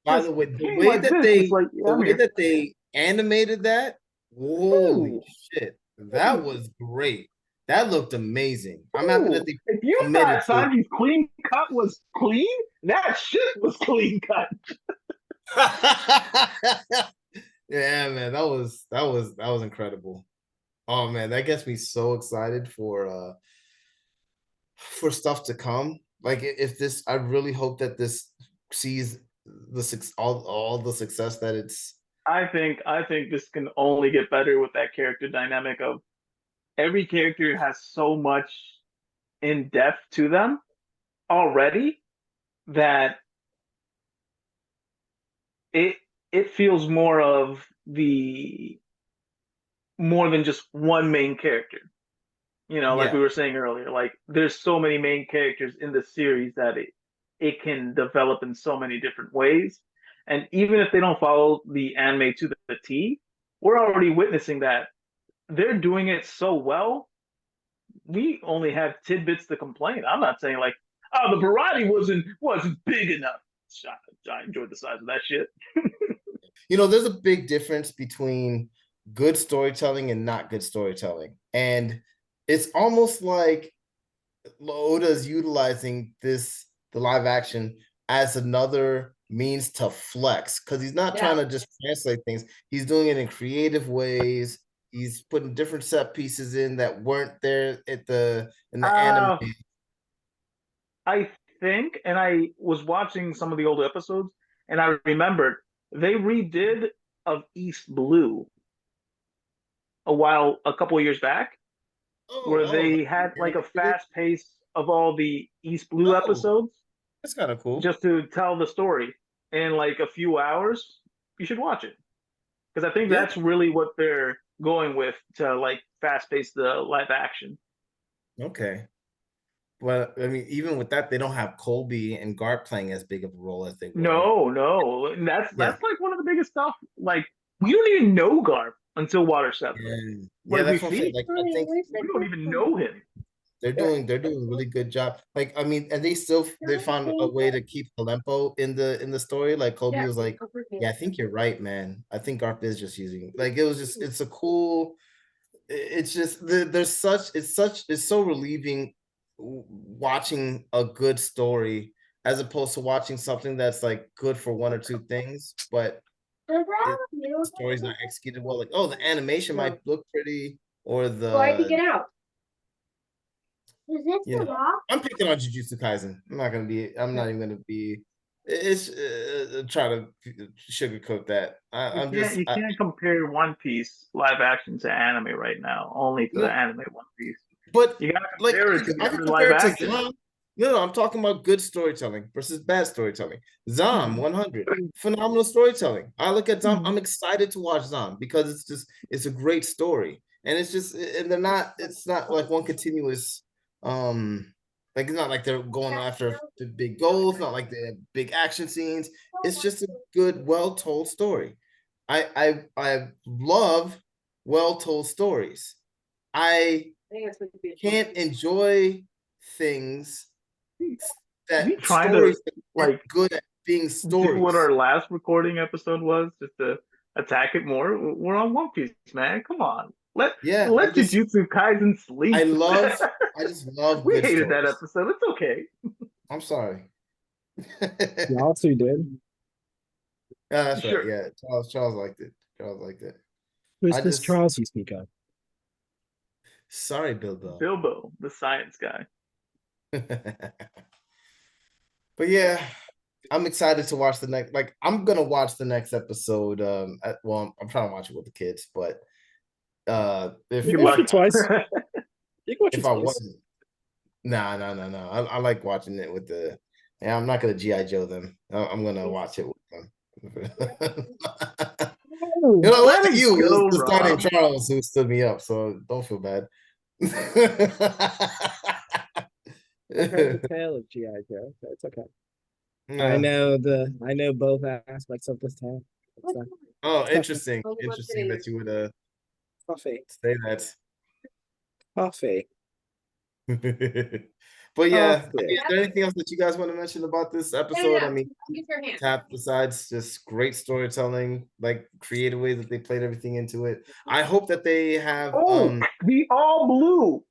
By Just the way, came like this, just like yeah, the I'm way here. that they animated that, holy Ooh, shit, that ooh, was great. That looked amazing. I'm happy that ooh. they If you committed thought to. Sanji's clean cut was clean, that shit was clean cut. Yeah, man, that was incredible. Oh man, that gets me so excited for stuff to come. Like if this, I really hope that this sees all the success that it's. I think this can only get better with that character dynamic of every character has so much in depth to them already that it it feels more of the more than just one main character. You know, like Yeah. we were saying earlier, like there's so many main characters in the series that it can develop in so many different ways. And even if they don't follow the anime to the T, we're already witnessing that they're doing it so well. We only have tidbits to complain. I'm not saying like, oh, the Baratie wasn't big enough. I enjoyed the size of that shit. There's a big difference between good storytelling and not good storytelling. And it's almost like Oda's utilizing the live action as another means to flex because he's not trying to just translate things. He's doing it in creative ways. He's putting different set pieces in that weren't there in the anime. Uh, I think, and I was watching some of the old episodes, and I remembered they redid of East Blue a couple of years back, where Oh, they had like a no, fast pace of all the East Blue no, episodes that's kind of cool. just to tell the story in like a few hours. You should watch it because I think Yeah. that's really what they're going with to like fast pace the live action. Okay. Well, I mean, even with that, they don't have Colby and Garp playing as big of a role as they were. No, no, and that's Yeah. that's like one of the biggest stuff. Like we don't even know Garp until Water Seven. Yeah. Yeah, Like we that's what I'm saying. see, Like, I think we don't even know him. they're doing a really good job. Like, I mean, and they found a way to keep Alempo in the story. Like Kobe was like, yeah, I think you're right, man. I think Garp is just using like it's a cool. It's just there's it's so relieving watching a good story as opposed to watching something that's like good for one or two things, but the story's not executed well. Like, oh, the animation might look pretty, or I'm picking on Jujutsu Kaisen. I'm not even gonna be. It's try to sugarcoat that. I'm just. You can't compare One Piece live action to anime right now. Only to the anime One Piece. But You gotta like compare it to the I could other compare live it to action. Zom. No, I'm talking about good storytelling versus bad storytelling. Zom Mhm. 100, phenomenal storytelling. I look at Zom, Mhm. I'm excited to watch Zom because it's a great story, and it's not like one continuous, like it's not like they're going after the big goals, not like they have big action scenes. It's just a good, well told story. I love well told stories. I can't enjoy things We that trying to stories that aren't like good at being do what stories. our last recording episode was, just to attack it more. We're on One Piece, man. Come on, Yeah, let Jujutsu Kaisen I sleep. love I just love We good hated that stories. episode. It's okay. I'm sorry. Y'all two did. Yeah, that's right. Sure. Yeah, Charles liked it. Charles liked it. Who's I this just Charles you speak of? sorry, Bilbo. Bilbo, the science guy. But yeah, I'm excited to watch the next. Like, I'm gonna watch the next episode. Well, I'm trying to watch it with the kids, but You if Good can watch luck. it twice. You can watch it if I twice. wasn't, no. I like watching it with the. Yeah, I'm not gonna GI Joe them. I'm gonna watch it with them. Oh, You know, it Let wasn't it you. It was go, this guy named Rob. Charles who stood me up. So don't feel bad. I've heard the tale of G.I. Joe. It's okay. Yeah. I know both aspects of this tale. It's Oh, interesting. Interesting that you would coffee. say that. Coffee. But yeah, I Coffee. mean, is there anything else that you guys want to mention about this episode? I mean, tap besides just great storytelling, like creative way that they played everything into it. I hope that they have Oh, the all blue.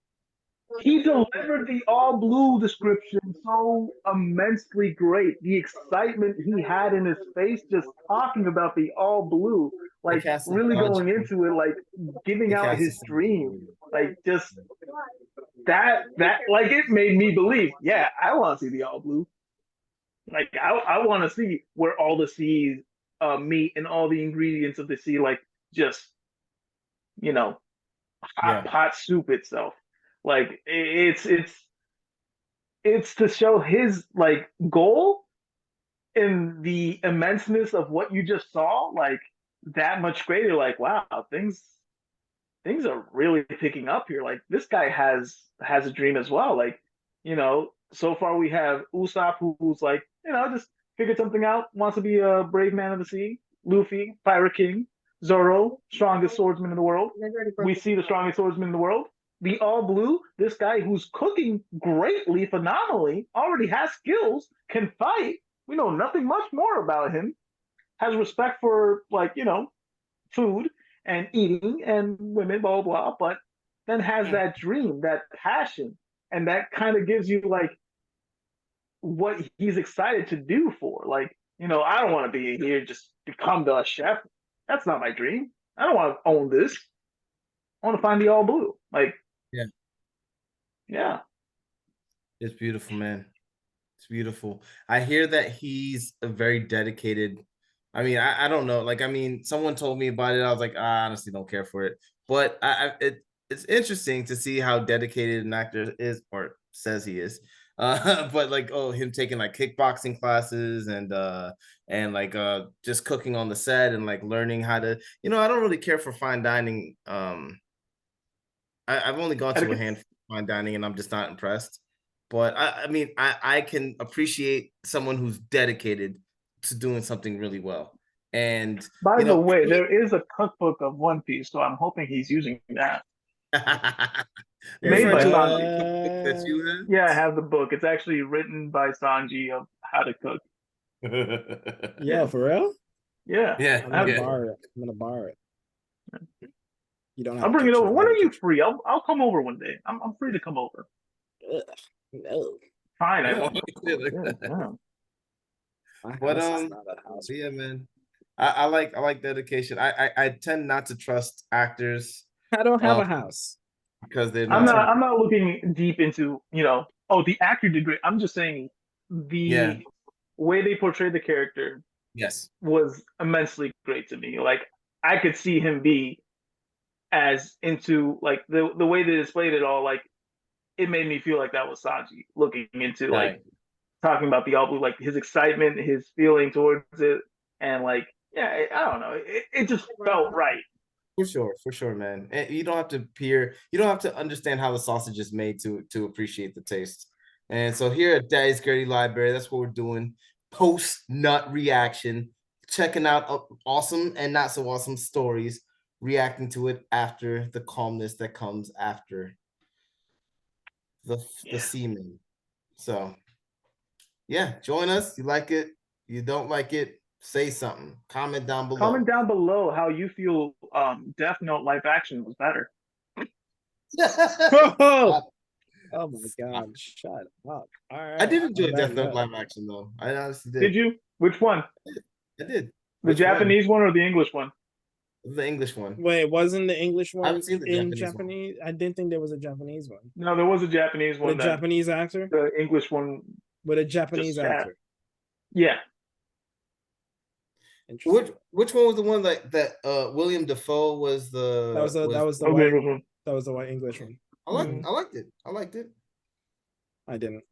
He delivered the all blue description so immensely great. The excitement he had in his face just talking about the all blue, they like casted really Sanji. going into it, like giving They out casted his dream. Sanji. Like just that like it made me believe, yeah, I want to see the all blue. Like I want to see where all the seas meet and all the ingredients of the sea, like just you know, hot Yeah, pot soup itself. Like it's to show his like goal in the immenseness of what you just saw, like that much greater. Like, wow, things are really picking up here. Like this guy has a dream as well. Like, so far we have Usopp who's like, just figured something out, wants to be a brave man of the sea. Luffy, Pirate King, Zoro, strongest swordsman in the world. We see the strongest swordsman in the world. The All Blue, this guy who's cooking greatly, phenomenally, already has skills, can fight. We know nothing much more about him. Has respect for food and eating and women, blah blah blah. But then has that dream, that passion, and that kind of gives you like what he's excited to do for. Like, I don't want to be here just become the chef. That's not my dream. I don't want to own this. I want to find the all blue. Like, yeah, yeah. it's beautiful, man. It's beautiful. I hear that he's a very dedicated. I mean, I don't know. Like, I mean, someone told me about it. I was like, I honestly don't care for it. But it's interesting to see how dedicated an actor is or says he is. But like, oh, him taking like kickboxing classes and like just cooking on the set and like learning how to, I don't really care for fine dining. I've only gone to a Etiquette. handful of fine dining and I'm just not impressed. But I mean, I can appreciate someone who's dedicated to doing something really well. And By the way, there is a cookbook of One Piece, so I'm hoping he's using that. you're Made referring by to Sanji. that you Yeah, I have the book. It's actually written by Sanji of how to cook. have? Yeah, for real? Yeah, Yeah, I'm I have gonna the yeah. book. borrow it. I'm gonna borrow it. You don't have I'll a bring it picture. over. I When have are a you picture. free? I'll come over one day. I'm free to come over. Ugh, no, Fine, I Oh, won't. shit, like Yeah, that. yeah. my But house is not a house. yeah, man. I like dedication. I tend not to trust actors I don't have um a house. because they're I'm not. not. I'm not looking deep into. Oh, the actor did great. I'm just saying Yeah. the way they portrayed the character Yes. was immensely great to me. Like I could see him be as into like the way they displayed it all. Like it made me feel like that was Sanji looking into like Right. talking about the all blue, like his excitement, his feeling towards it, and like yeah, I don't know, it just felt right. For sure, man. And you don't have to peer, you don't have to understand how the sausage is made to appreciate the taste. And so here at Daddy's Gertie Library, that's what we're doing. Post nut reaction, checking out awesome and not so awesome stories, reacting to it after the calmness that comes after the Yeah. semen. So yeah, join us. You like it, you don't like it, say something. Comment down Comment below. down below how you feel Death Note live action was better. Oh, I, oh my God! Shut up! All I right. did On enjoy that Death Note note, live action though. I honestly Did did. you? Which one? I did. The Which one? Japanese one or the English one? The English one. wait, wasn't the English I haven't one seen the in Japanese one. Japanese? I didn't think there was a Japanese one. No, there was a Japanese With a one that Japanese actor? the English one With a just Japanese had. actor. Yeah. Interesting. Which one was the one that William Defoe was That was was the white. That was the white English one. I liked it. I liked it. I didn't.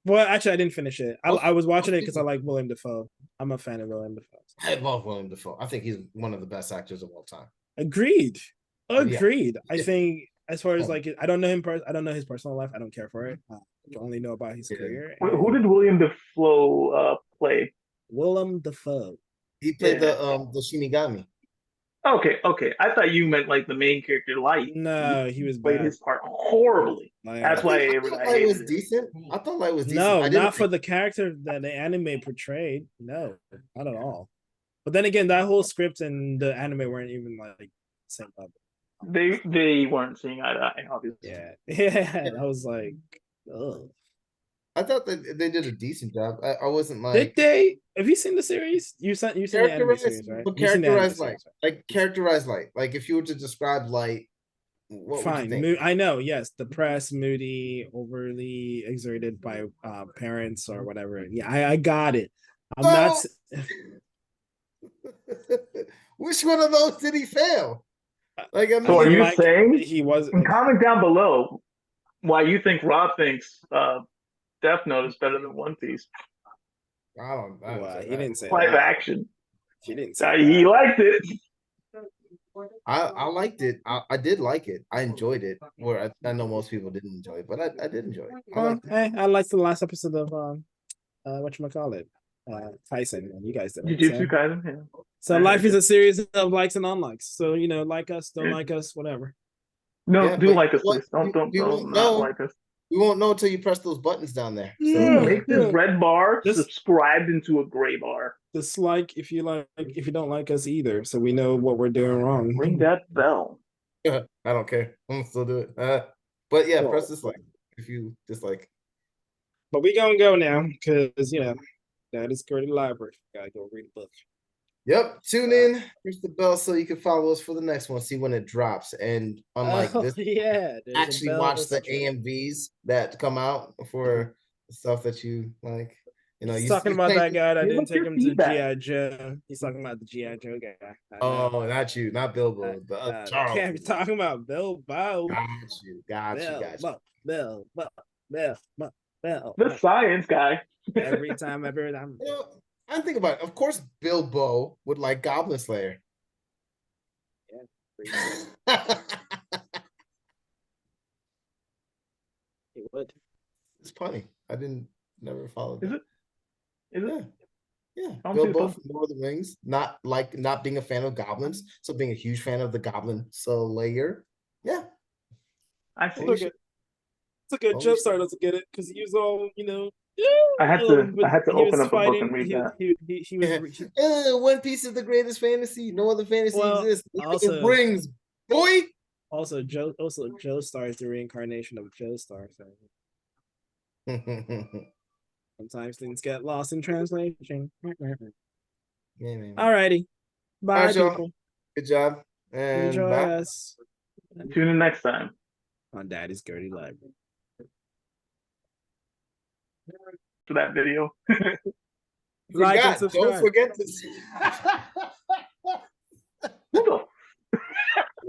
Well, actually, I didn't finish it. I was watching it because I people- like William Defoe. I'm a fan of William Defoe. I love William Defoe. I think he's one of the best actors of all time. Agreed. Oh, yeah. Agreed. I think as far as Oh. like I don't know him. I don't know his personal life. I don't care for it. I only know about his Yeah. career. Who did William Defoe play? Willem Dafoe. He played Yeah. the Shinigami. Okay, okay. I thought you meant like the main character, Light. No, he was Played bad. his part horribly. Like, That's why I I thought Light was hated it. decent. I thought Light was decent. no, I didn't not for the character that the anime portrayed. No, not at all. But then again, that whole script and the anime weren't even like same level. They weren't seeing eye to eye, obviously. Yeah, yeah. I was like, oh. I thought that they did a decent job. I wasn't Did like they? Have you seen the series? You seen the anime characterized, series, right? but You've seen the anime characterized Light. series, right? Like characterized Light. Like if you were to describe Light, what would you Fine. think? I know. Yes, depressed, moody, overly exerted by parents or whatever. Yeah, I got it. I'm not. Which one of those did he fail? Like I mean, So are you Mike, saying he was? comment down below why you think Rob thinks Death Note is better than One Piece? I don't. Well, he didn't say Live that. action. He didn't say He that. liked it. I liked it. I did like it. I enjoyed it. Where I know most people didn't enjoy it, but I did enjoy it. I liked it. Hey, I liked the last episode of whatchamacallit, Tyson, and you guys didn't. Jujutsu Kaisen. Yeah. So life is a series of likes and unlikes. So like us, don't like us, whatever. No, Yeah, do but like us, what- please. Don't we don't won't not know. like us. We won't know until you press those buttons down there. So Yeah. Make this red bar Just- subscribed into a gray bar. Dislike if you don't like us either, so we know what we're doing wrong. Ring that bell. I don't care. I'm gonna still do it. But yeah, Well, press dislike if you dislike. But we gonna go now because that is Gertie Library. Gotta go read a book. Yep. Tune in, press the bell so you can follow us for the next one. See when it drops. And unlike this, yeah, there's a actually bell watch that's the a trigger. AMVs that come out for the stuff that you like. He's You talking about that guy that Give didn't us take your him to feedback. GI Joe. He's talking about the GI Joe guy. I know. Oh, not you, not Bilbo. The Charles. Can't be talking about Bilbo. Got you. Bill. The science guy. Every time. You know, I think about it. Of course, Bilbo would like Goblin Slayer. He would. It's funny. I never followed Is that. it? Is it? Yeah. I don't see Bilbo the from Lord of the Rings, not being a fan of goblins, so being a huge fan of the Goblin Slayer. Yeah. I see. It's okay. It's okay. Oh, Joe shit. started to get it because he was all, I had to he open was up a book and read that. He was One Piece is the greatest fantasy. No other fantasy Well, exists. Look at also- the rings, boy. also Joe Star is the reincarnation of Joe Star. So sometimes things get lost in translation. Yeah, man. Alrighty. Bye, All right, y'all. people. Good job. And Enjoy bye. us Tune in next time. on Daddy's Gertie Library. For that video. Like and Don't subscribe. forget to